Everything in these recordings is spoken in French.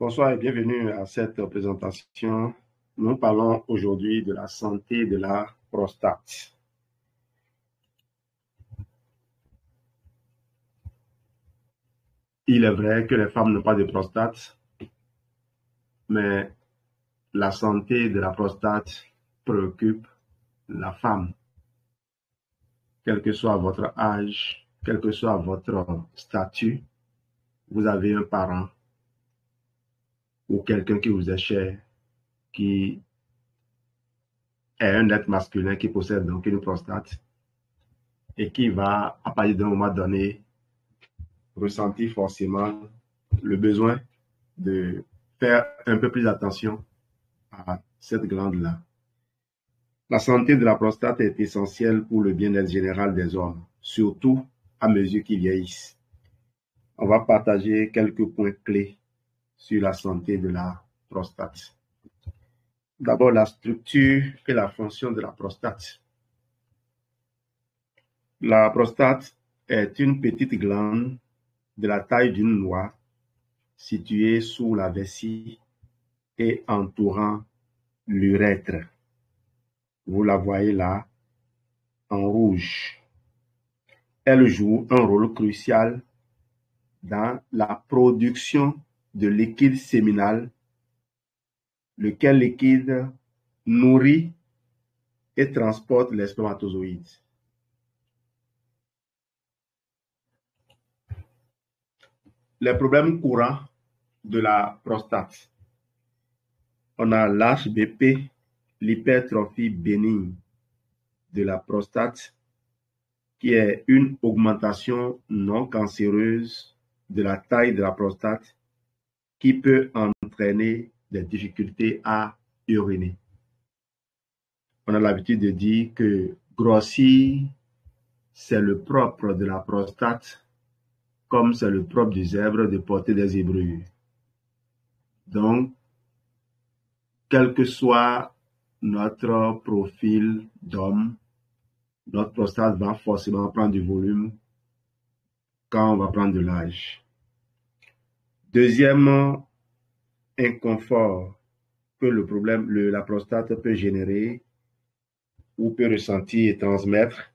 Bonsoir et bienvenue à cette présentation. Nous parlons aujourd'hui de la santé de la prostate. Il est vrai que les femmes n'ont pas de prostate, mais la santé de la prostate préoccupe la femme. Quel que soit votre âge, quel que soit votre statut, vous avez un parent ou quelqu'un qui vous est cher, qui est un être masculin qui possède donc une prostate et qui va, à partir d'un moment donné, ressentir forcément le besoin de faire un peu plus attention à cette glande-là. La santé de la prostate est essentielle pour le bien-être général des hommes, surtout à mesure qu'ils vieillissent. On va partager quelques points clés sur la santé de la prostate. D'abord, la structure et la fonction de la prostate. La prostate est une petite glande de la taille d'une noix située sous la vessie et entourant l'urètre. Vous la voyez là, en rouge. Elle joue un rôle crucial dans la production de liquide séminal, lequel liquide nourrit et transporte les spermatozoïdes. Les problèmes courants de la prostate. On a l'HBP, l'hypertrophie bénigne de la prostate, qui est une augmentation non cancéreuse de la taille de la prostate qui peut entraîner des difficultés à uriner. On a l'habitude de dire que grossir, c'est le propre de la prostate, comme c'est le propre du zèbre de porter des zébrures. Donc, quel que soit notre profil d'homme, notre prostate va forcément prendre du volume quand on va prendre de l'âge. Deuxième inconfort que la prostate peut générer ou peut ressentir et transmettre,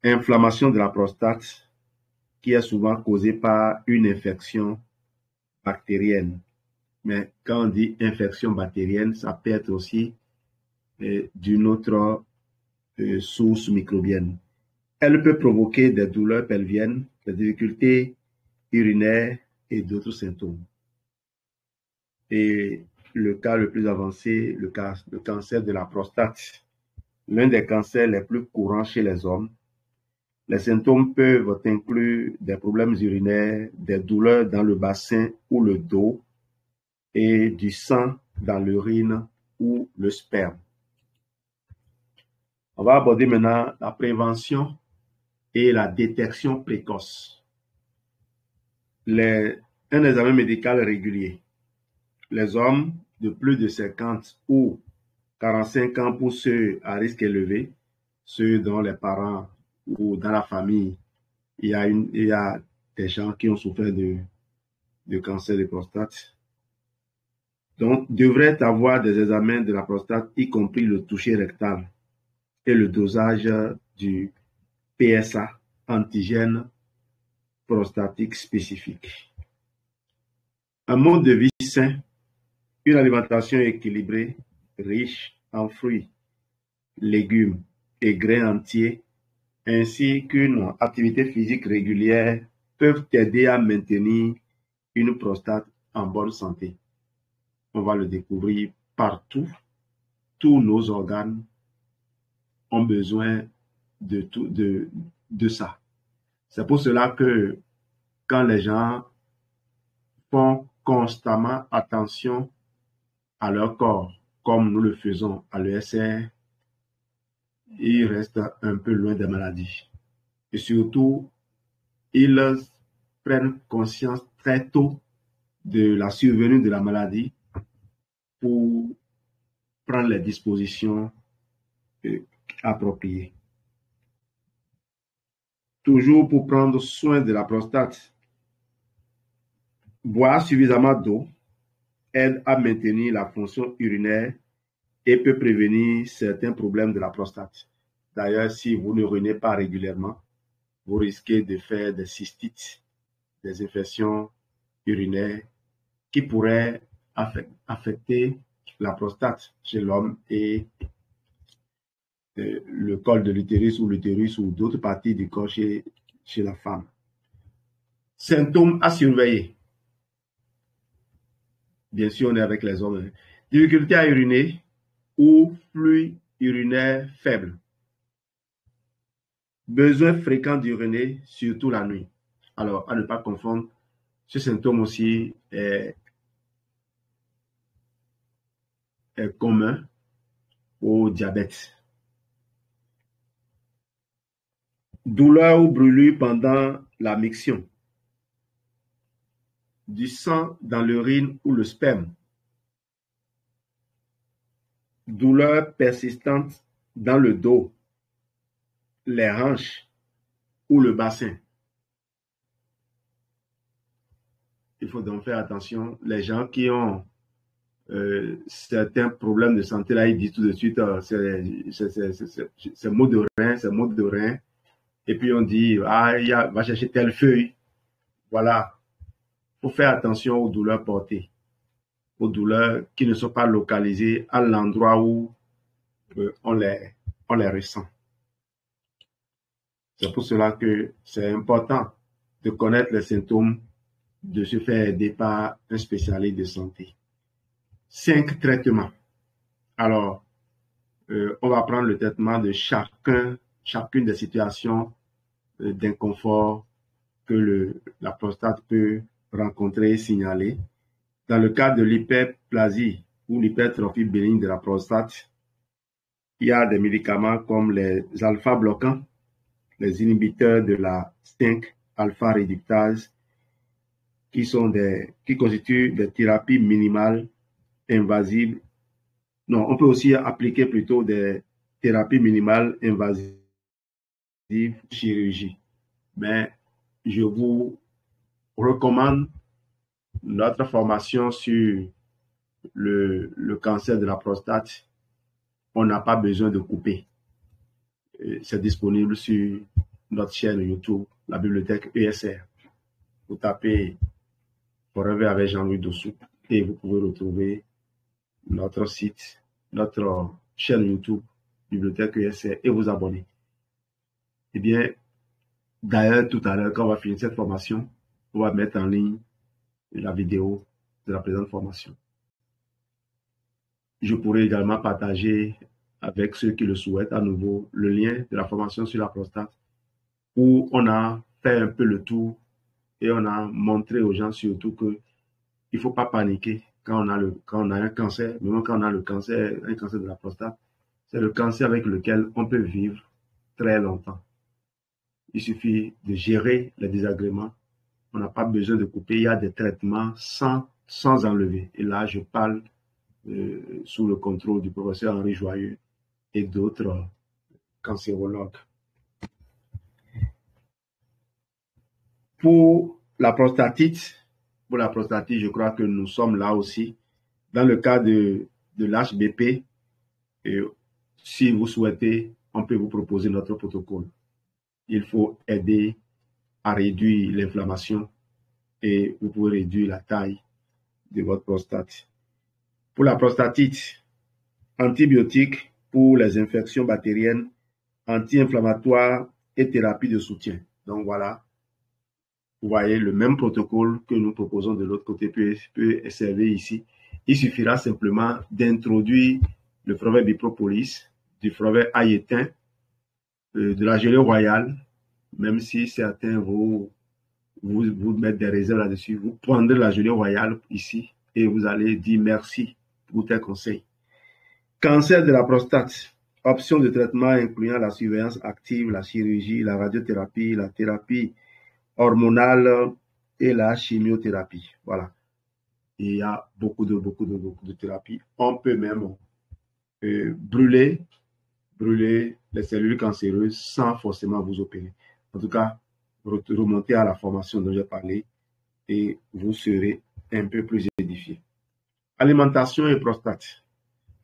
inflammation de la prostate qui est souvent causée par une infection bactérienne. Mais quand on dit infection bactérienne, ça peut être aussi d'une autre source microbienne. Elle peut provoquer des douleurs pelviennes, des difficultés urinaires et d'autres symptômes. Et le cas le plus avancé, le cancer de la prostate, l'un des cancers les plus courants chez les hommes. Les symptômes peuvent inclure des problèmes urinaires, des douleurs dans le bassin ou le dos et du sang dans l'urine ou le sperme. On va aborder maintenant la prévention et la détection précoce. Un examen médical régulier. Les hommes de plus de 50 ou 45 ans pour ceux à risque élevé, ceux dont les parents ou dans la famille, il y a des gens qui ont souffert de cancer de prostate. Donc, devraient avoir des examens de la prostate, y compris le toucher rectal et le dosage du PSA, antigène prostatique spécifique. Un mode de vie sain, une alimentation équilibrée, riche en fruits, légumes et grains entiers, ainsi qu'une activité physique régulière peuvent aider à maintenir une prostate en bonne santé. On va le découvrir partout. Tous nos organes ont besoin de ça. C'est pour cela que quand les gens font constamment attention à leur corps, comme nous le faisons à l'ESR, ils restent un peu loin des maladies. Et surtout, ils prennent conscience très tôt de la survenue de la maladie pour prendre les dispositions appropriées. Toujours pour prendre soin de la prostate, boire suffisamment d'eau, aide à maintenir la fonction urinaire et peut prévenir certains problèmes de la prostate. D'ailleurs, si vous n'urinez pas régulièrement, vous risquez de faire des cystites, des infections urinaires qui pourraient affecter la prostate chez l'homme et le col de l'utérus ou d'autres parties du corps chez la femme. Symptômes à surveiller. Bien sûr, on est avec les hommes. Difficulté à uriner ou flux urinaire faible. Besoin fréquent d'uriner, surtout la nuit. Alors, à ne pas confondre, ce symptôme aussi est commun au diabète. Douleur ou brûlure pendant la miction. Du sang dans l'urine ou le sperme. Douleur persistante dans le dos, les hanches ou le bassin. Il faut donc faire attention. Les gens qui ont certains problèmes de santé, là, ils disent tout de suite, c'est maux de rein, c'est maux de rein. Et puis on dit, va chercher telle feuille. Voilà. Il faut faire attention aux douleurs portées, aux douleurs qui ne sont pas localisées à l'endroit où on les ressent. C'est pour cela que c'est important de connaître les symptômes, de se faire aider par un spécialiste de santé. 5 traitements. Alors, on va prendre le traitement de chacune des situations d'inconfort que la prostate peut rencontrer et signaler. Dans le cas de l'hyperplasie ou l'hypertrophie bénigne de la prostate, il y a des médicaments comme les alpha-bloquants, les inhibiteurs de la 5-alpha-réductase, qui constituent des thérapies minimales invasives. Non, on peut aussi appliquer plutôt des thérapies minimales invasives, chirurgie. Mais je vous recommande notre formation sur le cancer de la prostate. On n'a pas besoin de couper. C'est disponible sur notre chaîne YouTube, la bibliothèque ESR. Vous tapez Forever avec Jean-Louis Dossou et vous pouvez retrouver notre site, notre chaîne YouTube, bibliothèque ESR, et vous abonner. Eh bien, d'ailleurs, tout à l'heure, quand on va finir cette formation, on va mettre en ligne la vidéo de la présente formation. Je pourrais également partager avec ceux qui le souhaitent à nouveau le lien de la formation sur la prostate, où on a fait un peu le tour et on a montré aux gens surtout que il ne faut pas paniquer quand on a un cancer, même quand on a un cancer de la prostate. C'est le cancer avec lequel on peut vivre très longtemps. Il suffit de gérer les désagréments. On n'a pas besoin de couper. Il y a des traitements sans enlever. Et là, je parle sous le contrôle du professeur Henri Joyeux et d'autres cancérologues. Pour la prostatite, je crois que nous sommes là aussi. Dans le cas de l'HBP, si vous souhaitez, on peut vous proposer notre protocole. Il faut aider à réduire l'inflammation et vous pouvez réduire la taille de votre prostate. Pour la prostatite, antibiotiques pour les infections bactériennes, anti-inflammatoires et thérapie de soutien. Donc voilà, vous voyez, le même protocole que nous proposons de l'autre côté peut servir ici. Il suffira simplement d'introduire le Forever Bipropolis, du Forever Aietin, de la gelée royale, même si certains vous mettent des réserves là-dessus. Vous prendrez la gelée royale ici et vous allez dire merci pour tes conseils. Cancer de la prostate. Options de traitement incluant la surveillance active, la chirurgie, la radiothérapie, la thérapie hormonale et la chimiothérapie. Voilà. Il y a beaucoup de thérapies. On peut même brûler les cellules cancéreuses sans forcément vous opérer. En tout cas, remontez à la formation dont j'ai parlé et vous serez un peu plus édifié. Alimentation et prostate.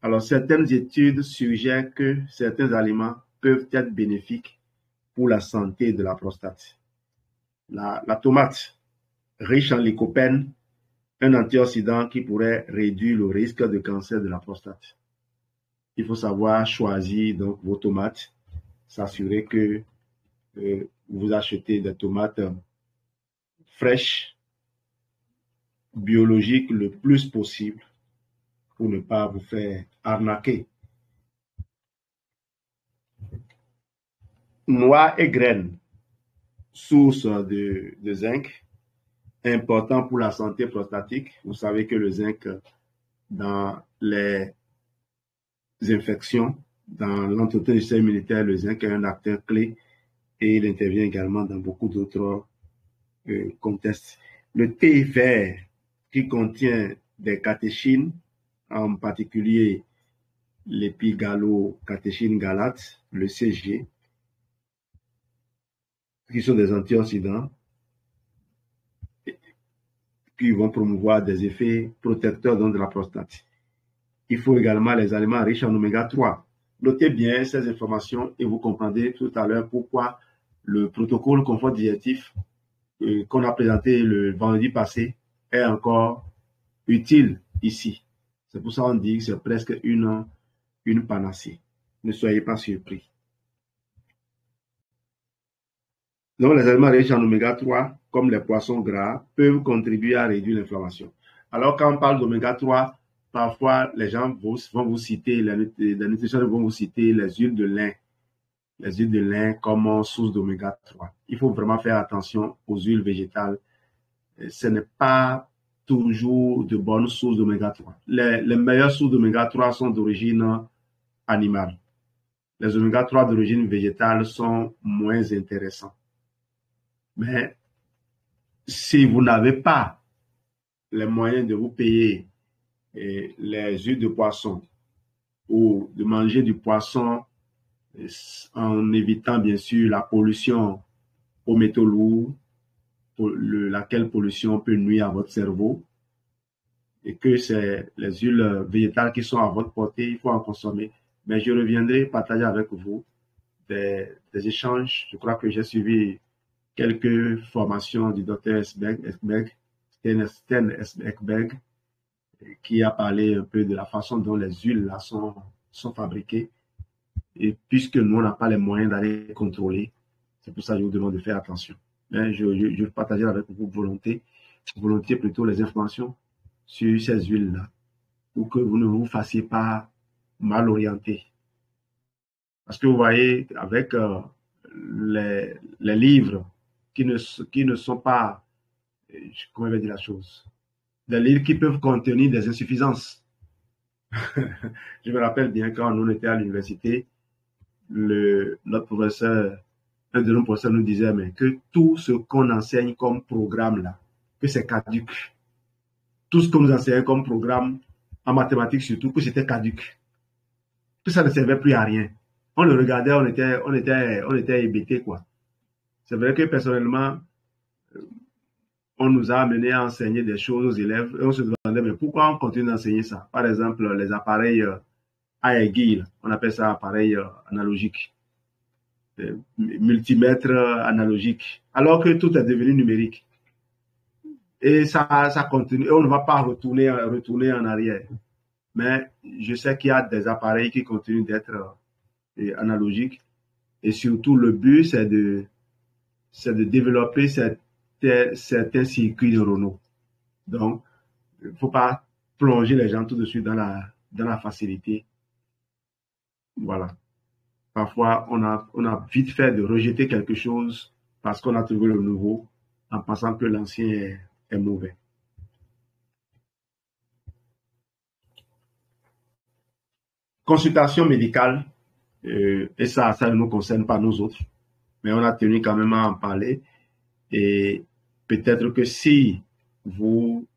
Alors, certaines études suggèrent que certains aliments peuvent être bénéfiques pour la santé de la prostate. La tomate, riche en lycopène, un antioxydant qui pourrait réduire le risque de cancer de la prostate. Il faut savoir choisir donc vos tomates, s'assurer que vous achetez des tomates fraîches, biologiques le plus possible pour ne pas vous faire arnaquer. Noix et graines, source de zinc, important pour la santé prostatique. Vous savez que le zinc, dans les infections, dans l'entretien du système immunitaire, le zinc est un acteur clé et il intervient également dans beaucoup d'autres contextes. Le thé vert qui contient des catéchines, en particulier l'épigallocatechin galate, le CG, qui sont des antioxydants qui vont promouvoir des effets protecteurs de la prostate. Il faut également les aliments riches en oméga 3. Notez bien ces informations et vous comprendrez tout à l'heure pourquoi le protocole confort digestif qu'on a présenté le vendredi passé est encore utile ici. C'est pour ça qu'on dit que c'est presque une panacée. Ne soyez pas surpris. Donc, les aliments riches en oméga 3, comme les poissons gras, peuvent contribuer à réduire l'inflammation. Alors, quand on parle d'oméga 3, parfois, les gens vont vous citer, les nutritionnistes vont vous citer les huiles de lin. Les huiles de lin comme source d'oméga 3. Il faut vraiment faire attention aux huiles végétales. Ce n'est pas toujours de bonnes sources d'oméga 3. Les meilleures sources d'oméga 3 sont d'origine animale. Les oméga 3 d'origine végétale sont moins intéressants. Mais si vous n'avez pas les moyens de vous payer les huiles de poisson ou de manger du poisson en évitant bien sûr la pollution aux métaux lourds, laquelle pollution peut nuire à votre cerveau, et que c'est les huiles végétales qui sont à votre portée, il faut en consommer. Mais je reviendrai partager avec vous des échanges. Je crois que j'ai suivi quelques formations du Dr. Sten Ekberg, qui a parlé un peu de la façon dont les huiles là sont fabriquées. Et puisque nous, on n'a pas les moyens d'aller contrôler, c'est pour ça que je vous demande de faire attention. Mais je vais partager avec vous volontiers plutôt les informations sur ces huiles-là, pour que vous ne vous fassiez pas mal orienter. Parce que vous voyez, avec les livres qui ne sont pas, comment je vais dire la chose, des livres qui peuvent contenir des insuffisances. Je me rappelle bien quand on était à l'université, notre professeur, un de nos professeurs nous disait mais que tout ce qu'on enseigne comme programme là, que c'est caduc. Tout ce qu'on nous enseignait comme programme, en mathématiques surtout, que c'était caduc. Que ça ne servait plus à rien. On le regardait, on était hébétés, quoi. C'est vrai que personnellement, on nous a amené à enseigner des choses aux élèves et on se demandait mais pourquoi on continue d'enseigner ça? Par exemple, les appareils à aiguille, on appelle ça appareil analogique, multimètre analogique, alors que tout est devenu numérique. Et ça continue, et on ne va pas retourner en arrière. Mais je sais qu'il y a des appareils qui continuent d'être analogiques. Et surtout, le but, c'est de développer certains circuits neuronaux. Donc, il ne faut pas plonger les gens tout de suite dans la facilité. Voilà. Parfois, on a vite fait de rejeter quelque chose parce qu'on a trouvé le nouveau en pensant que l'ancien est mauvais. Consultation médicale, et ça ne nous concerne pas nous autres, mais on a tenu quand même à en parler. Et peut-être que si vous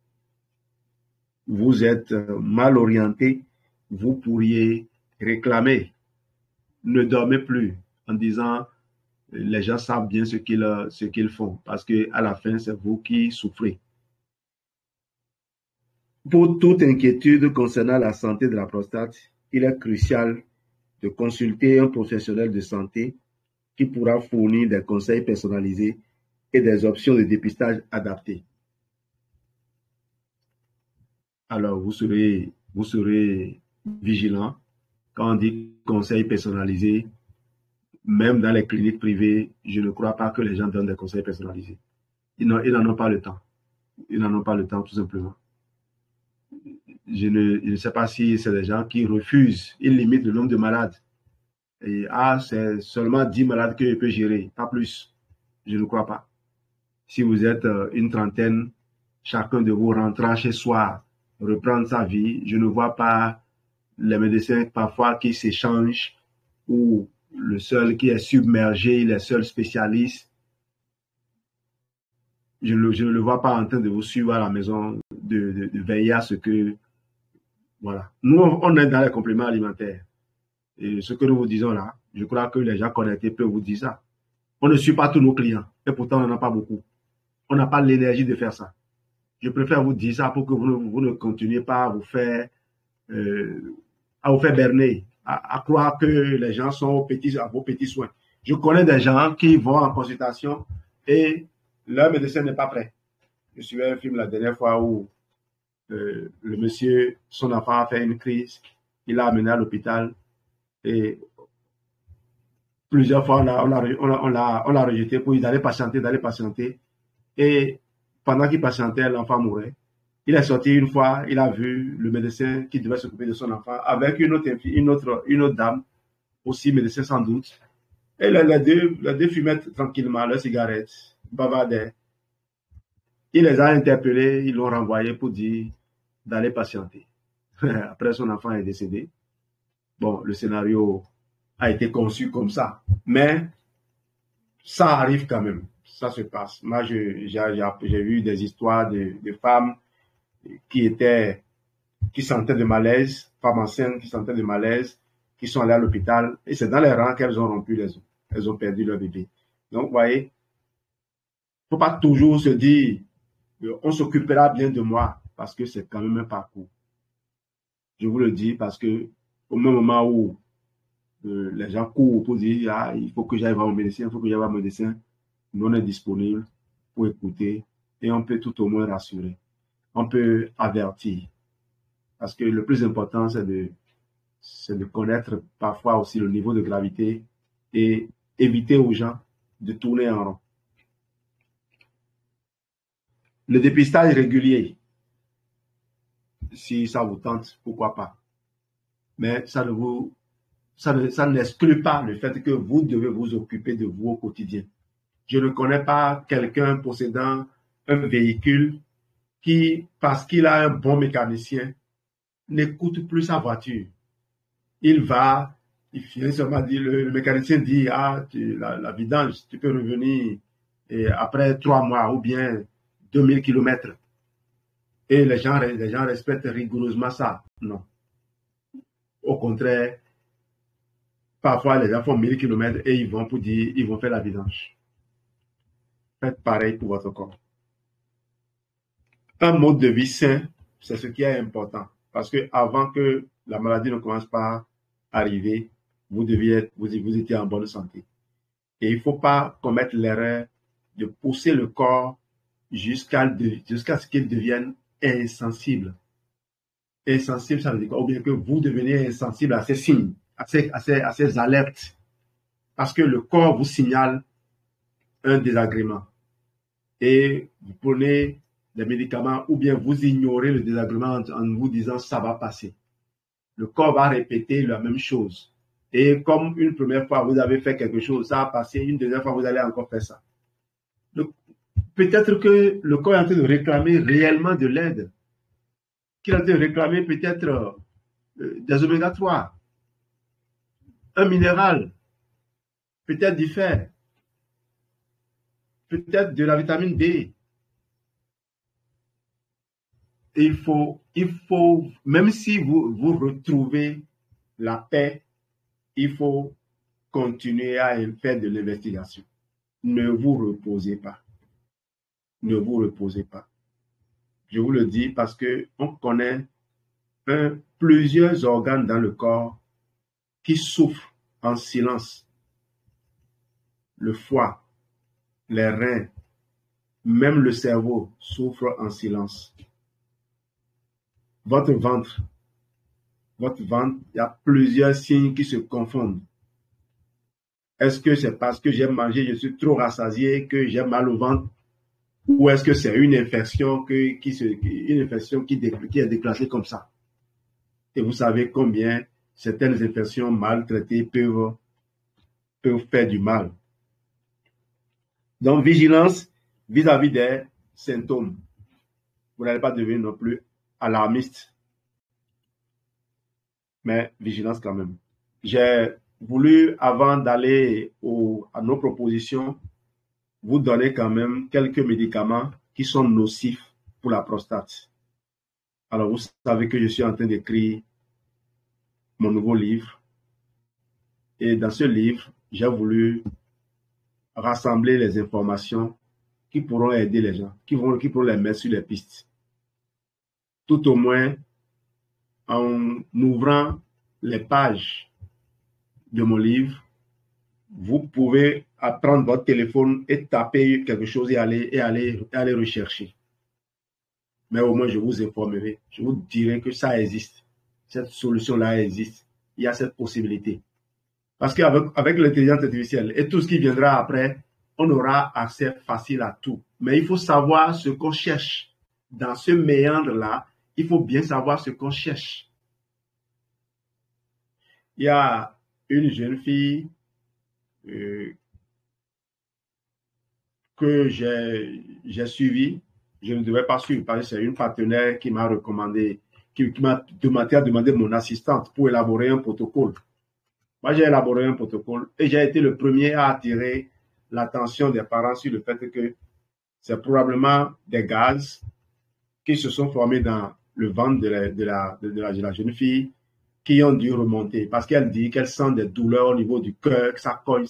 êtes mal orienté, vous pourriez réclamer. Ne dormez plus en disant les gens savent bien ce qu'ils font parce que à la fin c'est vous qui souffrez. Pour toute inquiétude concernant la santé de la prostate, il est crucial de consulter un professionnel de santé qui pourra fournir des conseils personnalisés et des options de dépistage adaptées. Alors, vous serez vigilant quand on dit conseils personnalisés. Même dans les cliniques privées, je ne crois pas que les gens donnent des conseils personnalisés. Ils n'en ont pas le temps. Ils n'en ont pas le temps, tout simplement. Je ne sais pas si c'est des gens qui refusent. Ils limitent le nombre de malades. Et c'est seulement 10 malades que je peux gérer, pas plus. Je ne crois pas. Si vous êtes une trentaine, chacun de vous rentrant chez soi, reprendre sa vie, je ne vois pas les médecins parfois qui s'échangent ou le seul qui est submergé, les seuls spécialistes. Je ne le vois pas en train de vous suivre à la maison, de veiller à ce que... Voilà. Nous, on est dans les compléments alimentaires. Et ce que nous vous disons là, je crois que les gens connectés peuvent vous dire ça. On ne suit pas tous nos clients, et pourtant on n'en a pas beaucoup. On n'a pas l'énergie de faire ça. Je préfère vous dire ça pour que vous ne continuez pas à vous faire berner, à croire que les gens sont à vos petits soins. Je connais des gens qui vont en consultation et leur médecin n'est pas prêt. Je suivais un film la dernière fois où le monsieur, son enfant a fait une crise, il l'a amené à l'hôpital et plusieurs fois on l'a rejeté pour lui d'aller patienter. Et pendant qu'il patientait, l'enfant mourait. Il est sorti une fois, il a vu le médecin qui devait s'occuper de son enfant avec une autre dame, aussi médecin sans doute. Et les deux fumaient tranquillement leurs cigarettes, bavardaient. Il les a interpellés, ils l'ont renvoyé pour dire d'aller patienter. Après, son enfant est décédé. Bon, le scénario a été conçu comme ça. Mais ça arrive quand même. Ça se passe. Moi, j'ai vu des histoires de femmes qui sentaient de malaise, femmes enceintes qui sentaient de malaise, qui sont allées à l'hôpital. Et c'est dans les rangs qu'elles ont rompu les os. Elles ont perdu leur bébé. Donc, vous voyez, il ne faut pas toujours se dire, on s'occupera bien de moi, parce que c'est quand même un parcours. Je vous le dis parce que au même moment où les gens courent pour dire, il faut que j'aille voir mon médecin, nous on est disponible pour écouter et on peut tout au moins rassurer. On peut avertir. Parce que le plus important, c'est de connaître parfois aussi le niveau de gravité et éviter aux gens de tourner en rond. Le dépistage régulier, si ça vous tente, pourquoi pas. Mais ça n'exclut pas le fait que vous devez vous occuper de vous au quotidien. Je ne connais pas quelqu'un possédant un véhicule qui, parce qu'il a un bon mécanicien, n'écoute plus sa voiture. Il finit seulement dire, le mécanicien dit, la vidange, tu peux revenir après 3 mois ou bien 2000 kilomètres. Et les gens respectent rigoureusement ça. Non. Au contraire, parfois les gens font 1000 kilomètres et ils vont faire la vidange. Faites pareil pour votre corps. Un mode de vie sain, c'est ce qui est important. Parce que avant que la maladie ne commence pas à arriver, vous étiez en bonne santé. Et il ne faut pas commettre l'erreur de pousser le corps jusqu'à ce qu'il devienne insensible. Insensible, ça veut dire quoi? Ou bien que vous deveniez insensible à ces signes, à ces alertes. Parce que le corps vous signale un désagrément. Et vous prenez des médicaments ou bien vous ignorez le désagrément en vous disant ça va passer. Le corps va répéter la même chose. Et comme une première fois vous avez fait quelque chose, ça a passé, une deuxième fois vous allez encore faire ça. Peut-être que le corps est en train de réclamer réellement de l'aide, qu'il est en train de réclamer peut-être des oméga 3, un minéral, peut-être du fer, peut-être de la vitamine D. Et il faut, même si vous retrouvez la paix, il faut continuer à faire de l'investigation. Ne vous reposez pas. Ne vous reposez pas. Je vous le dis parce qu'on connaît plusieurs organes dans le corps qui souffrent en silence. Le foie, les reins, même le cerveau souffre en silence. Votre ventre, il y a plusieurs signes qui se confondent. Est-ce que c'est parce que j'ai mangé, je suis trop rassasié, que j'ai mal au ventre? Ou est-ce que c'est une infection qui est déclenchée comme ça? Et vous savez combien certaines infections mal traitées peuvent faire du mal. Donc, vigilance vis-à-vis des symptômes. Vous n'allez pas devenir non plus alarmiste, mais vigilance quand même. J'ai voulu, avant d'aller à nos propositions, vous donner quand même quelques médicaments qui sont nocifs pour la prostate. Alors, vous savez que je suis en train d'écrire mon nouveau livre. Et dans ce livre, j'ai voulu rassembler les informations qui pourront aider les gens, qui pourront les mettre sur les pistes. Tout au moins, en ouvrant les pages de mon livre, vous pouvez prendre votre téléphone et taper quelque chose et aller rechercher. Mais au moins, je vous informerai. Je vous dirai que ça existe. Cette solution-là existe. Il y a cette possibilité. Parce qu'avec l'intelligence artificielle et tout ce qui viendra après, on aura accès facile à tout. Mais il faut savoir ce qu'on cherche. Dans ce méandre-là, il faut bien savoir ce qu'on cherche. Il y a une jeune fille que j'ai suivie. Je ne devais pas suivre parce que c'est une partenaire qui m'a recommandé, qui m'a demandé mon assistante pour élaborer un protocole. Moi, j'ai élaboré un protocole et j'ai été le premier à attirer l'attention des parents sur le fait que c'est probablement des gaz qui se sont formés dans le ventre de la jeune fille qui ont dû remonter parce qu'elle dit qu'elle sent des douleurs au niveau du cœur, que ça cogne.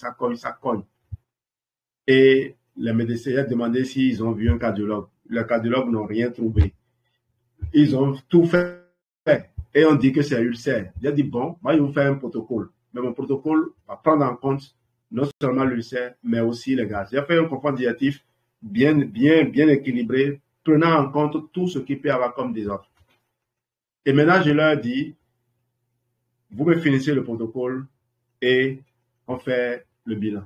Et les médecins ont demandé s'ils ont vu un cardiologue. Les cardiologues n'ont rien trouvé. Ils ont tout fait et on dit que c'est ulcère. J'ai dit, bon, moi, je vais vous faire un protocole. Mais mon protocole va prendre en compte non seulement l'ulcère, mais aussi les gaz. J'ai fait un confort digestif bien équilibré, prenant en compte tout ce qui peut avoir comme désordre. Et maintenant, je leur dis, vous me finissez le protocole et on fait le bilan.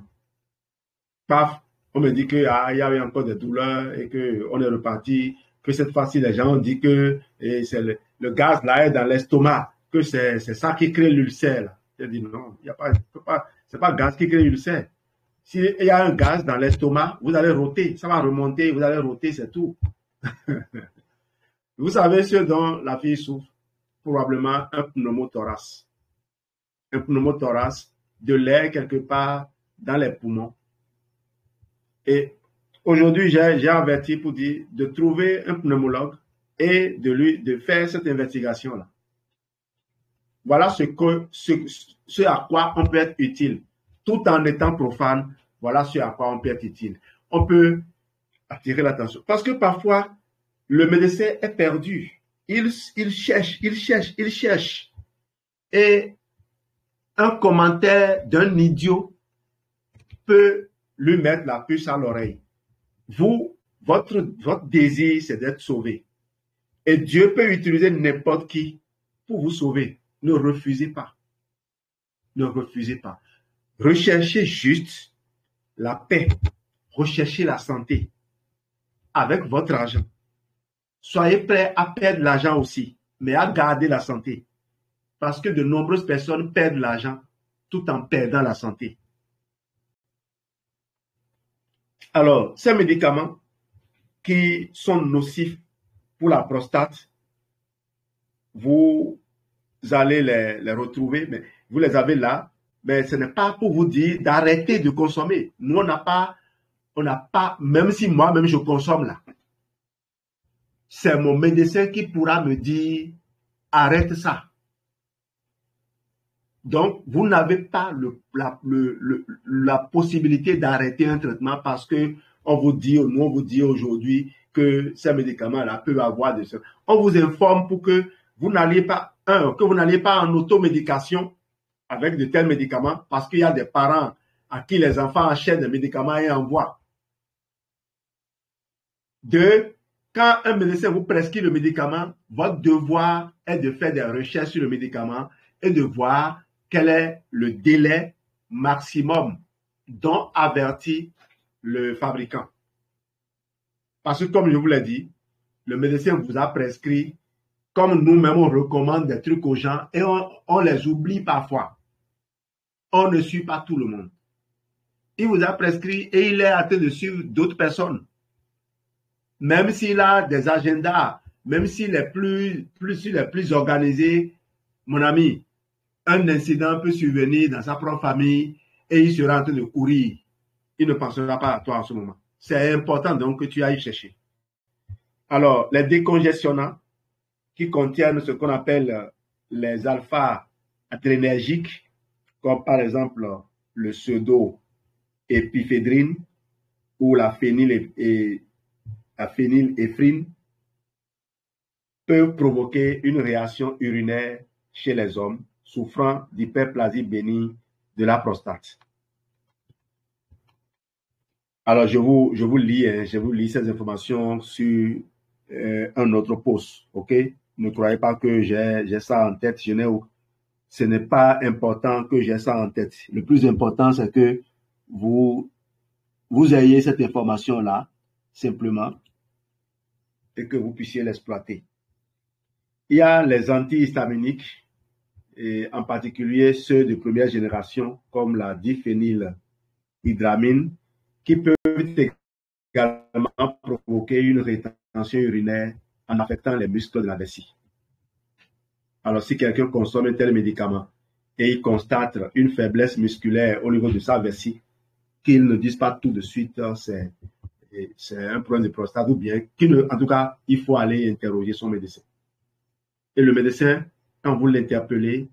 Paf, on me dit qu'il y avait encore des douleurs et qu'on est reparti, que cette fois-ci, les gens ont dit que c'est le gaz là est dans l'estomac, que c'est ça qui crée l'ulcère. J'ai dit non, c'est pas le gaz qui crée l'ulcère. S'il y a un gaz dans l'estomac, vous allez roter, ça va remonter, vous allez roter, c'est tout. Vous savez ce dont la fille souffre? Probablement un pneumothorax. Un pneumothorax, de l'air quelque part dans les poumons. Et aujourd'hui, j'ai averti pour dire de trouver un pneumologue et de faire cette investigation-là. Voilà ce à quoi on peut être utile. Tout en étant profane, voilà ce à quoi on peut être utile. On peut attirer l'attention. Parce que parfois, le médecin est perdu. Il cherche. Et un commentaire d'un idiot peut lui mettre la puce à l'oreille. Votre désir, c'est d'être sauvé. Et Dieu peut utiliser n'importe qui pour vous sauver. Ne refusez pas. Ne refusez pas. Recherchez juste la paix. Recherchez la santé avec votre argent. Soyez prêts à perdre l'argent aussi, mais à garder la santé. Parce que de nombreuses personnes perdent l'argent tout en perdant la santé. Alors, ces médicaments qui sont nocifs pour la prostate, vous allez les retrouver, mais vous les avez là, mais ce n'est pas pour vous dire d'arrêter de consommer. Nous, on n'a pas, même si moi-même je consomme là, c'est mon médecin qui pourra me dire arrête ça. Donc, vous n'avez pas la possibilité d'arrêter un traitement parce que on vous dit aujourd'hui que ces médicaments-là peuvent avoir des... On vous informe pour que vous n'alliez pas, en automédication avec de tels médicaments, parce qu'il y a des parents à qui les enfants achètent des médicaments et envoient. Deux, quand un médecin vous prescrit le médicament, votre devoir est de faire des recherches sur le médicament et de voir quel est le délai maximum dont avertit le fabricant. Parce que, comme je vous l'ai dit, le médecin vous a prescrit, comme nous-mêmes on recommande des trucs aux gens et on les oublie parfois. On ne suit pas tout le monde. Il vous a prescrit et il est en train de suivre d'autres personnes. Même s'il a des agendas, même s'il est plus organisé, mon ami, un incident peut survenir dans sa propre famille et il sera en train de courir. Il ne pensera pas à toi en ce moment. C'est important donc que tu ailles chercher. Alors, les décongestionnants qui contiennent ce qu'on appelle les alpha-adrénergiques, comme par exemple le pseudo-épiphédrine ou la phényléphrine, peuvent provoquer une réaction urinaire chez les hommes souffrant d'hyperplasie bénigne de la prostate. Alors, je vous lis ces informations sur un autre post, ok? Ne croyez pas que j'ai ça en tête. Ce n'est pas important que j'ai ça en tête. Le plus important, c'est que vous ayez cette information-là, simplement, et que vous puissiez l'exploiter. Il y a les antihistaminiques, et en particulier ceux de première génération, comme la diphénylhydramine, qui peuvent également provoquer une rétention urinaire en affectant les muscles de la vessie. Alors, si quelqu'un consomme un tel médicament et il constate une faiblesse musculaire au niveau de sa vessie, qu'il ne dise pas tout de suite c'est un problème de prostate, ou bien en tout cas, il faut aller interroger son médecin. Et le médecin, quand vous l'interpellez,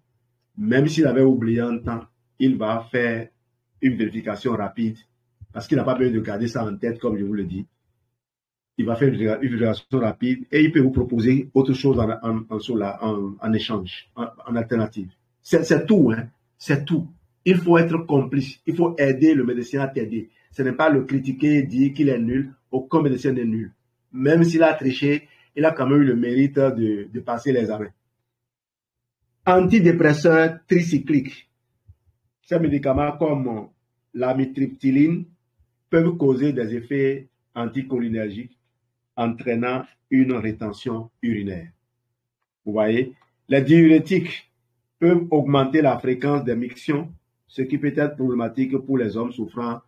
même s'il avait oublié un temps, il va faire une vérification rapide, parce qu'il n'a pas besoin de garder ça en tête, comme je vous le dis. Il va faire une vérification rapide et il peut vous proposer autre chose en échange, en alternative. C'est tout, hein. C'est tout. Il faut être complice. Il faut aider le médecin à t'aider. Ce n'est pas le critiquer et dire qu'il est nul. Aucun médecin n'est nul. Même s'il a triché, il a quand même eu le mérite de passer l'examen. Antidépresseurs tricycliques. Ces médicaments comme l'amitriptyline peuvent causer des effets anticholinergiques entraînant une rétention urinaire. Vous voyez, les diurétiques peuvent augmenter la fréquence des mictions, ce qui peut être problématique pour les hommes souffrant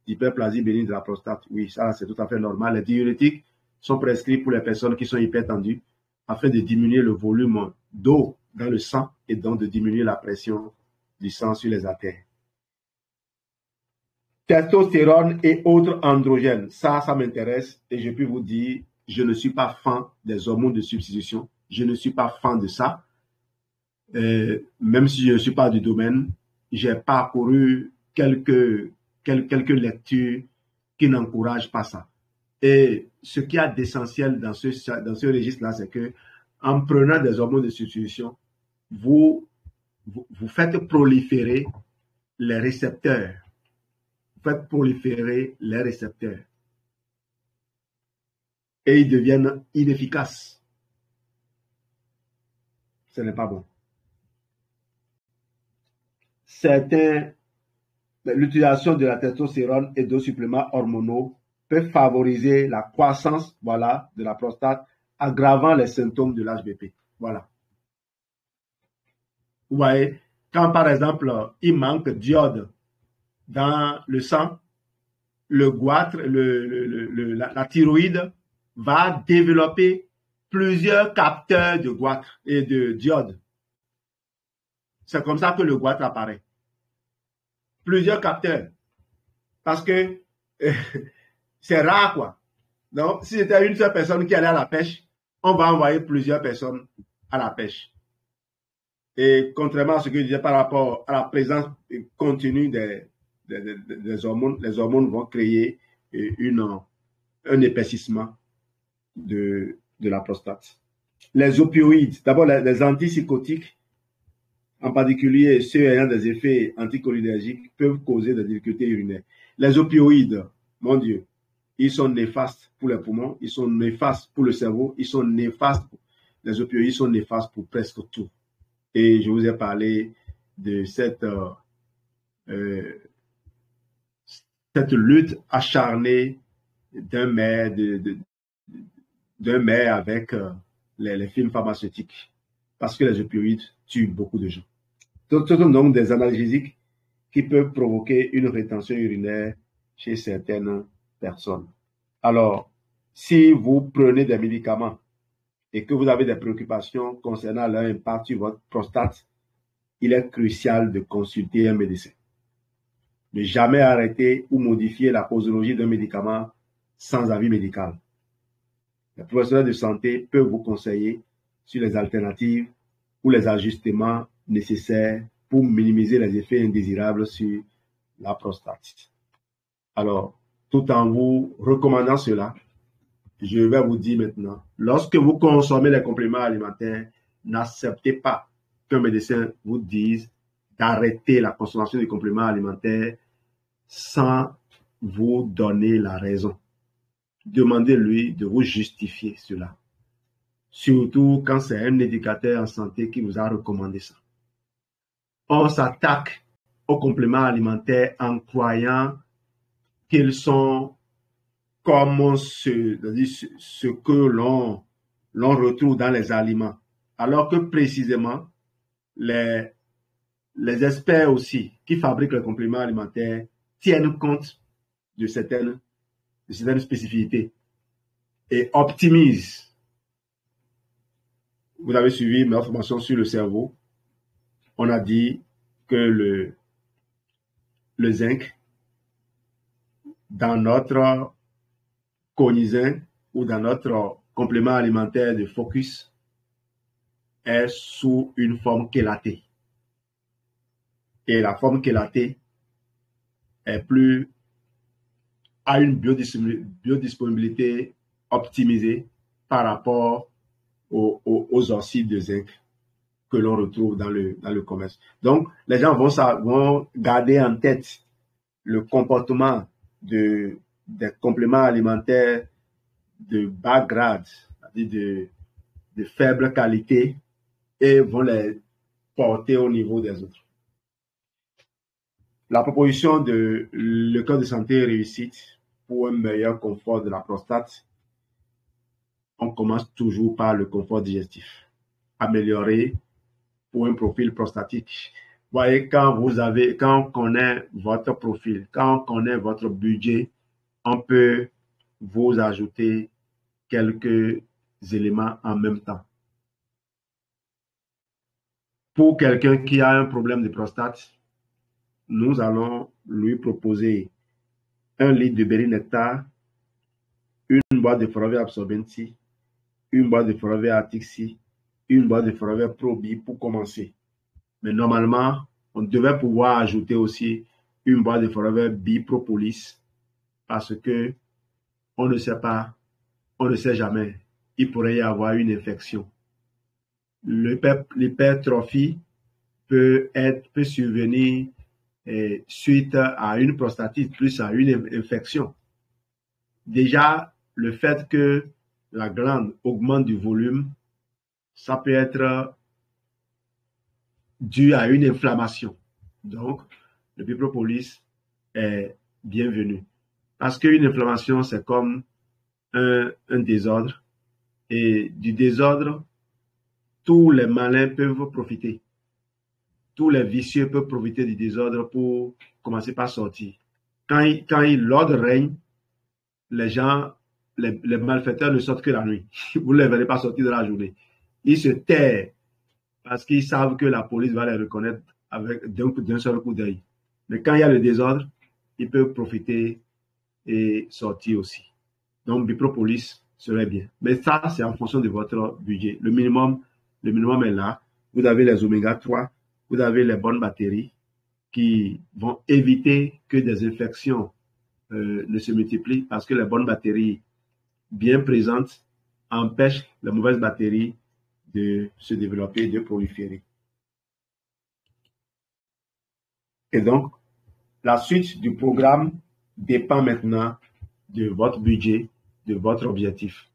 d'hyperplasie bénigne de la prostate. Oui, ça c'est tout à fait normal. Les diurétiques sont prescrits pour les personnes qui sont hypertendues afin de diminuer le volume d'eau dans le sang et donc de diminuer la pression du sang sur les artères. Testostérone et autres androgènes, ça m'intéresse et je peux vous dire, je ne suis pas fan des hormones de substitution, je ne suis pas fan de ça. Même si je ne suis pas du domaine, j'ai parcouru quelques lectures qui n'encouragent pas ça. Et ce qu'il y a d'essentiel dans ce registre-là, c'est que en prenant des hormones de substitution, vous faites proliférer les récepteurs. Faites proliférer les récepteurs et ils deviennent inefficaces. Ce n'est pas bon. L'utilisation de la testostérone et d'autres suppléments hormonaux peut favoriser la croissance, de la prostate, aggravant les symptômes de l'HBP. Voilà. Vous voyez, quand par exemple, il manque d'iode dans le sang, le goitre, la thyroïde va développer plusieurs capteurs de goitre et de d'iode. C'est comme ça que le goitre apparaît. Plusieurs capteurs. Parce que c'est rare, quoi. Donc, si c'était une seule personne qui allait à la pêche, on va envoyer plusieurs personnes à la pêche. Et contrairement à ce que je disais par rapport à la présence continue des hormones, les hormones vont créer un épaississement de la prostate. Les opioïdes, d'abord les antipsychotiques, en particulier ceux ayant des effets anticholinergiques, peuvent causer des difficultés urinaires. Les opioïdes, mon Dieu, ils sont néfastes pour les poumons, ils sont néfastes pour le cerveau, ils sont néfastes. Les opioïdes sont néfastes pour presque tout. Et je vous ai parlé de cette lutte acharnée d'un maire avec les films pharmaceutiques, parce que les opioïdes tuent beaucoup de gens. Ce sont donc des analgésiques qui peuvent provoquer une rétention urinaire chez certaines personnes. Alors, si vous prenez des médicaments et que vous avez des préoccupations concernant leur impact sur votre prostate, il est crucial de consulter un médecin. Ne jamais arrêter ou modifier la posologie d'un médicament sans avis médical. Les professionnels de santé peuvent vous conseiller sur les alternatives ou les ajustements nécessaires pour minimiser les effets indésirables sur la prostate. Alors, tout en vous recommandant cela, je vais vous dire maintenant, lorsque vous consommez les compléments alimentaires, n'acceptez pas qu'un médecin vous dise d'arrêter la consommation des compléments alimentaires sans vous donner la raison. Demandez-lui de vous justifier cela. Surtout quand c'est un éducateur en santé qui vous a recommandé ça. On s'attaque aux compléments alimentaires en croyant qu'ils sont comme ce que l'on retrouve dans les aliments. Alors que précisément, les experts aussi qui fabriquent les compléments alimentaires tiennent compte de certaines spécificités et optimisent. Vous avez suivi ma formation sur le cerveau. On a dit que le zinc dans notre cognizin ou dans notre complément alimentaire de Focus est sous une forme chélatée. Et la forme chélatée a une biodisponibilité optimisée par rapport aux oxydes de zinc que l'on retrouve dans le commerce. Donc, les gens vont garder en tête le comportement des compléments alimentaires de bas grade, c'est-à-dire de faible qualité, et vont les porter au niveau des autres. La proposition de le code de santé réussite pour un meilleur confort de la prostate, on commence toujours par le confort digestif. Améliorer pour un profil prostatique. Vous voyez, quand on connaît votre profil, quand on connaît votre budget, on peut vous ajouter quelques éléments en même temps. Pour quelqu'un qui a un problème de prostate, nous allons lui proposer 1 litre de Bérinectar, une boîte de Foravia Absorbenti, une boîte de Foravia Atixi, une boîte de Foravia Probi pour commencer. Mais normalement, on devait pouvoir ajouter aussi une boîte de Foravia Bipropolis parce que on ne sait pas, on ne sait jamais. Il pourrait y avoir une infection. L'hypertrophie peut survenir suite à une prostatite plus à une infection. Déjà, le fait que la glande augmente du volume, ça peut être dû à une inflammation. Donc, le Bipropolis est bienvenu. Parce qu'une inflammation, c'est comme un désordre. Et du désordre, tous les malins peuvent profiter. Tous les vicieux peuvent profiter du désordre pour commencer par sortir. Quand l'ordre règne, les gens, les malfaiteurs ne sortent que la nuit. Vous ne les verrez pas sortir de la journée. Ils se taisent parce qu'ils savent que la police va les reconnaître d'un seul coup d'œil. Mais quand il y a le désordre, ils peuvent profiter et sortir aussi. Donc, Bipropolis serait bien. Mais ça, c'est en fonction de votre budget. Le minimum est là. Vous avez les oméga 3, vous avez les bonnes batteries qui vont éviter que des infections ne se multiplient parce que les bonnes batteries bien présentes empêchent les mauvaises batteries de se développer, de proliférer. Et donc, la suite du programme dépend maintenant de votre budget, de votre objectif.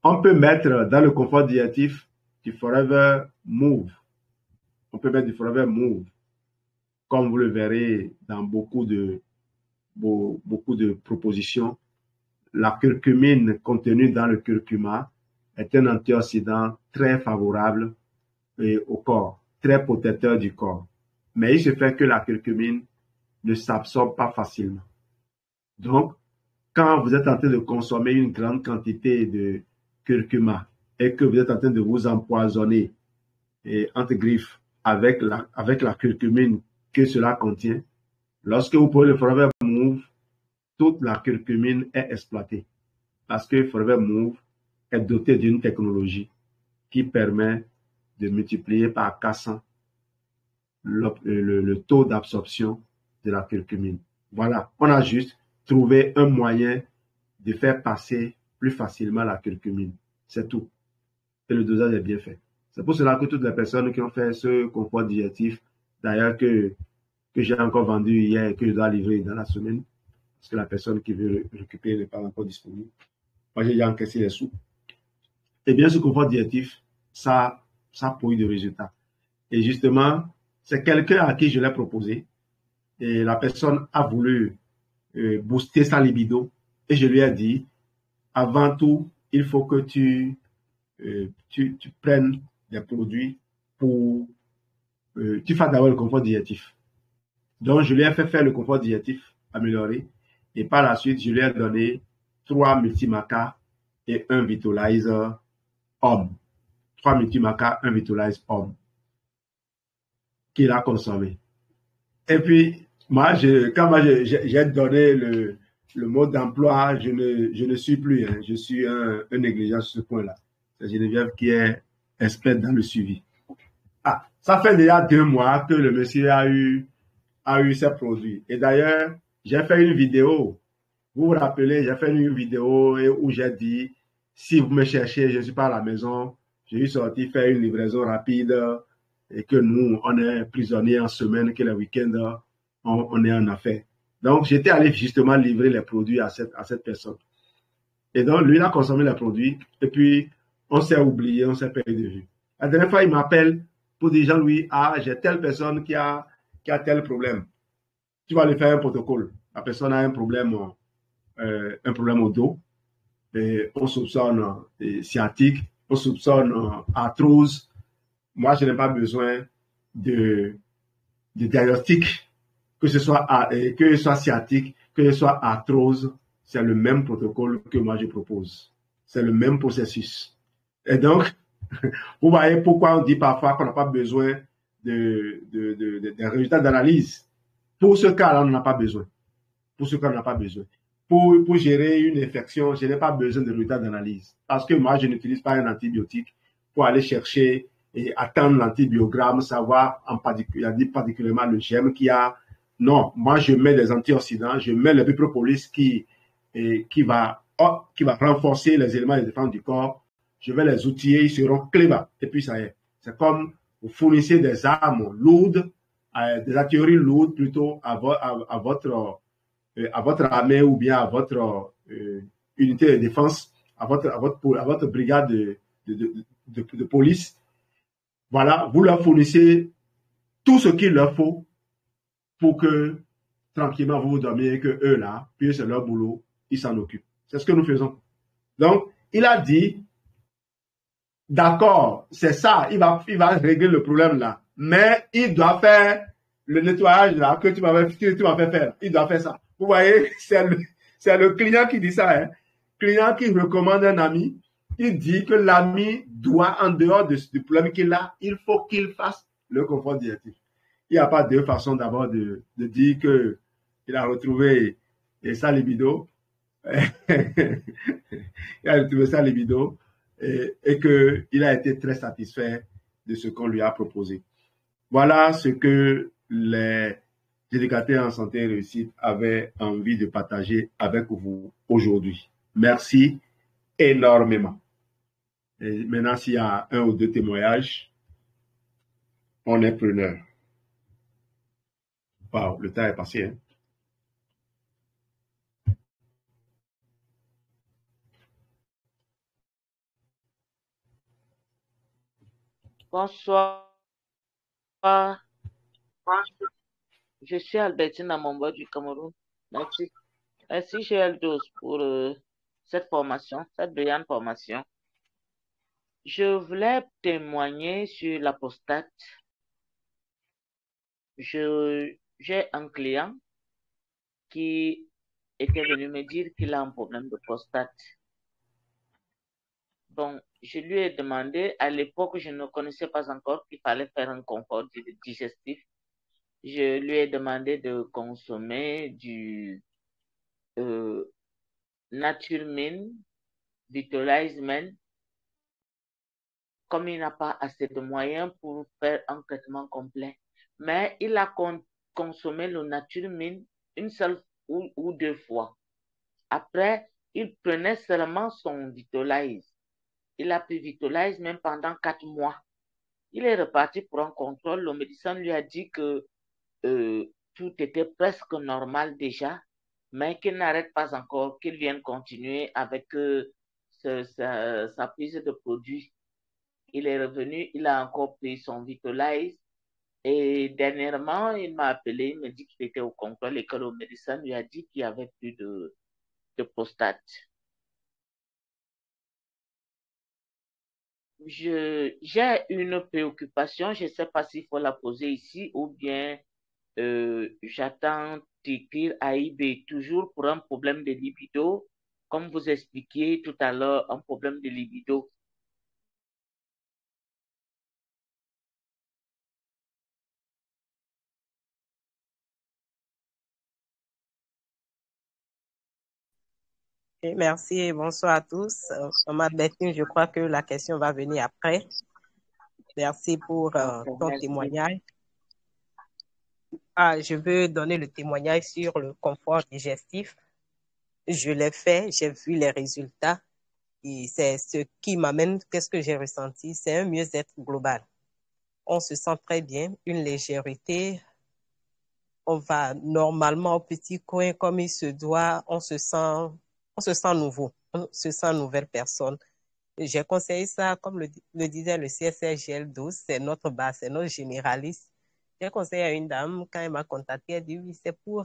On peut mettre dans le confort digestif du Forever Move. On peut mettre du Forever Move. Comme vous le verrez dans beaucoup de propositions, la curcumine contenue dans le curcuma est un antioxydant très favorable au corps, très protecteur du corps. Mais il se fait que la curcumine ne s'absorbe pas facilement. Donc, quand vous êtes en train de consommer une grande quantité de curcuma et que vous êtes en train de vous empoisonner entre griffes avec la curcumine que cela contient, lorsque vous prenez le Forever Move, toute la curcumine est exploitée parce que Forever Move est doté d'une technologie qui permet de multiplier par 400 le taux d'absorption de la curcumine. Voilà, on a juste trouvé un moyen de faire passer plus facilement la curcumine. C'est tout. Et le dosage est bien fait. C'est pour cela que toutes les personnes qui ont fait ce confort digestif, d'ailleurs que j'ai encore vendu hier et que je dois livrer dans la semaine, parce que la personne qui veut récupérer n'est pas encore disponible. Moi, j'ai déjà encaissé les sous. Eh bien, ce confort digestif, ça produit de résultats. Et justement, c'est quelqu'un à qui je l'ai proposé. Et la personne a voulu booster sa libido. Et je lui ai dit, avant tout, il faut que tu prennes des produits pour... tu fasses d'abord le confort digestif. Donc, je lui ai fait faire le confort digestif amélioré. Et par la suite, je lui ai donné 3 multimaca et 1 Vitalizer homme. 3 multimaca, 1 Vitalizer homme. Qu'il a consommé. Et puis, moi, quand j'ai donné le mode d'emploi, je ne suis plus. Je suis un négligent sur ce point-là. C'est Geneviève qui est experte dans le suivi. Ah, ça fait déjà 2 mois que le monsieur a eu ses produits. Et d'ailleurs, j'ai fait une vidéo. Vous vous rappelez, j'ai fait une vidéo où j'ai dit, si vous me cherchez, je ne suis pas à la maison, j'ai eu sorti faire une livraison rapide et que nous, on est prisonniers en semaine, que les week-ends, on est en affaires. Donc, j'étais allé justement livrer les produits à cette personne. Et donc, lui, il a consommé les produits et puis, on s'est oublié, on s'est perdu de vue. La dernière fois, il m'appelle pour dire, Jean-Louis, j'ai telle personne qui a tel problème. Tu vas lui faire un protocole. La personne a un problème au dos. Et on soupçonne sciatique, on soupçonne arthrose. Moi, je n'ai pas besoin de diagnostic, que ce soit sciatique, que ce soit arthrose. C'est le même protocole que moi je propose. C'est le même processus. Et donc, vous voyez pourquoi on dit parfois qu'on n'a pas besoin des résultats d'analyse. Pour ce cas-là, on n'en a pas besoin. Pour ce cas, on n'a pas besoin. Pour gérer une infection, je n'ai pas besoin de résultats d'analyse. Parce que moi, je n'utilise pas un antibiotique pour aller chercher et attendre l'antibiogramme, savoir particulièrement le germe qu'il y a. Non, moi, je mets des antioxydants, je mets le propolis qui va renforcer les éléments de défense du corps. Je vais les outiller, ils seront clébats. Et puis, ça y est. C'est comme vous fournissez des armes lourdes, des artilleries lourdes plutôt à votre armée ou bien à votre unité de défense, à votre brigade de police. Voilà, vous leur fournissez tout ce qu'il leur faut pour que tranquillement vous dormiez et que eux là, puis c'est leur boulot, ils s'en occupent. C'est ce que nous faisons. Donc, il a dit, d'accord, c'est ça, il va régler le problème là, mais il doit faire le nettoyage là que tu m'avais fait faire. Il doit faire ça. Vous voyez, c'est le client qui dit ça. Hein. Client qui recommande un ami, il dit que l'ami doit, en dehors du problème qu'il a, il faut qu'il fasse le confort digestif. Il n'y a pas deux façons d'abord de dire qu'il a retrouvé sa libido. Il a retrouvé sa libido et qu'il a été très satisfait de ce qu'on lui a proposé. Voilà ce que les Éducateur en santé et réussite avait envie de partager avec vous aujourd'hui. Merci énormément. Et maintenant, s'il y a un ou deux témoignages, on est preneur. Wow, le temps est passé. Hein? Bonsoir. Je suis Albertine Amomba du Cameroun. Merci. Merci, GL12, pour cette formation, cette brillante formation. Je voulais témoigner sur la prostate. J'ai un client qui était venu me dire qu'il a un problème de prostate. Bon, je lui ai demandé, à l'époque, je ne connaissais pas encore qu'il fallait faire un confort digestif. Je lui ai demandé de consommer du Naturemine, Vitalize Men. Comme il n'a pas assez de moyens pour faire un traitement complet. Mais il a consommé le Naturemine une seule ou deux fois. Après, il prenait seulement son Vitalize. Il a pris Vitalize même pendant 4 mois. Il est reparti pour un contrôle. Le médecin lui a dit que tout était presque normal déjà, mais qu'il n'arrête pas encore, qu'il vienne continuer avec sa prise de produits. Il est revenu, il a encore pris son Vitalize. Et dernièrement, il m'a appelé, il me dit qu'il était au contrôle et que le médecin lui a dit qu'il n'y avait plus de prostate. J'ai une préoccupation, je ne sais pas s'il faut la poser ici ou bien j'attends d'écrire à IB toujours pour un problème de libido, comme vous expliquiez tout à l'heure, un problème de libido. Et merci et bonsoir à tous. Maman Bertine, je crois que la question va venir après. Merci pour ton témoignage. Je veux donner le témoignage sur le confort digestif. Je l'ai fait, j'ai vu les résultats et c'est ce qui m'amène, qu'est-ce que j'ai ressenti? C'est un mieux-être global. On se sent très bien, une légèreté. On va normalement au petit coin comme il se doit. On se sent nouveau, on se sent nouvelle personne. J'ai conseillé ça, comme le disait le CSRGL12, c'est notre base, c'est notre généraliste. J'ai conseillé à une dame, quand elle m'a contacté, elle dit oui, c'est pour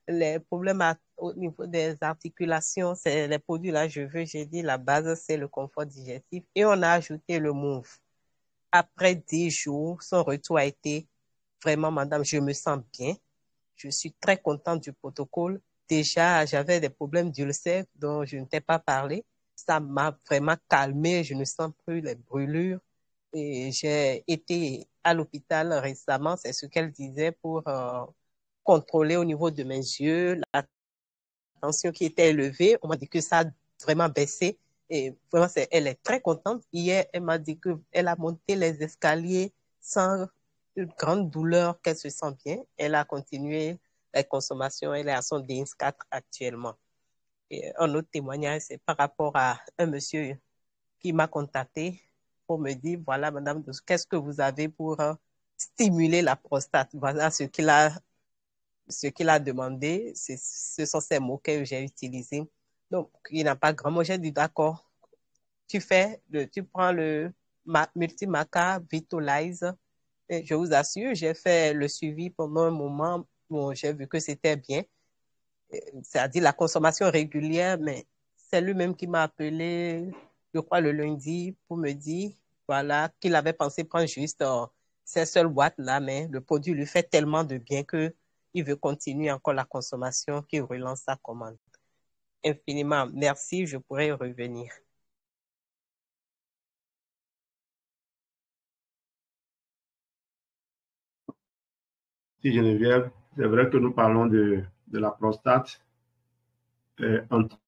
les problèmes au niveau des articulations, c'est les produits là, je veux. J'ai dit la base, c'est le confort digestif. Et on a ajouté le Move. Après 10 jours, son retour a été vraiment, madame, je me sens bien. Je suis très contente du protocole. Déjà, j'avais des problèmes d'ulcère dont je ne t'ai pas parlé. Ça m'a vraiment calmée. Je ne sens plus les brûlures. Et j'ai été à l'hôpital récemment, c'est ce qu'elle disait, pour contrôler au niveau de mes yeux la tension qui était élevée. On m'a dit que ça a vraiment baissé. Et vraiment, elle est très contente. Hier, elle m'a dit qu'elle a monté les escaliers sans une grande douleur, qu'elle se sent bien. Elle a continué la consommation. Elle est à son DINS4 actuellement. Et un autre témoignage, c'est par rapport à un monsieur qui m'a contacté pour me dire, voilà, madame, qu'est-ce que vous avez pour stimuler la prostate? Voilà ce qu'il a demandé. Ce sont ces mots que j'ai utilisés. Donc, il n'a pas grand mot. J'ai dit, d'accord, tu prends le Multimaca Vitalize. Et je vous assure, j'ai fait le suivi pendant un moment. Bon, j'ai vu que c'était bien. C'est-à-dire la consommation régulière, mais c'est lui-même qui m'a appelé, je crois, le lundi pour me dire, voilà, qu'il avait pensé prendre juste ces seules boîtes-là, mais le produit lui fait tellement de bien qu'il veut continuer encore la consommation, qu'il relance sa commande. Infiniment merci, je pourrais revenir. Si Geneviève, c'est vrai que nous parlons de la prostate, entre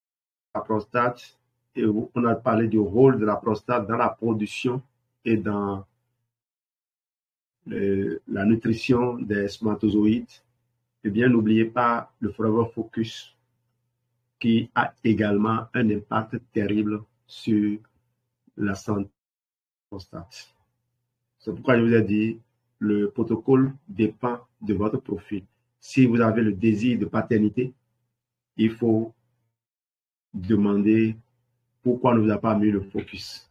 la prostate, et on a parlé du rôle de la prostate dans la production et dans la nutrition des spermatozoïdes. eh bien, n'oubliez pas le Forever Focus qui a également un impact terrible sur la santé prostate. C'est pourquoi je vous ai dit, le protocole dépend de votre profil. Si vous avez le désir de paternité, il faut demander pourquoi on ne vous a pas mis le focus.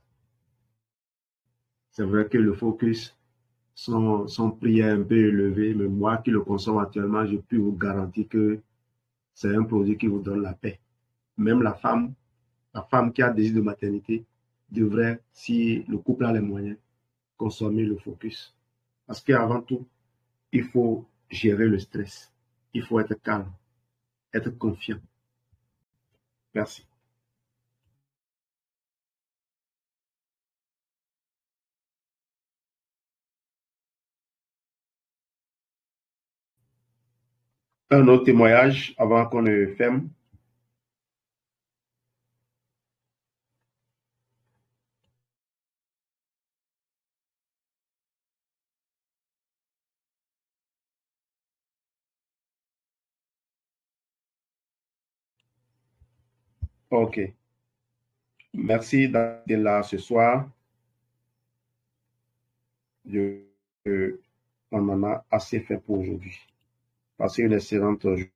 C'est vrai que le focus, son prix est un peu élevé, mais moi qui le consomme actuellement, je peux vous garantir que c'est un produit qui vous donne la paix. Même la femme qui a désir de maternité devrait, si le couple a les moyens, consommer le focus. Parce qu'avant tout, il faut gérer le stress. Il faut être calme, être confiant. Merci. Un autre témoignage avant qu'on ne ferme. OK. Merci d'être là ce soir. On en a assez fait pour aujourd'hui. Passez une excellente journée.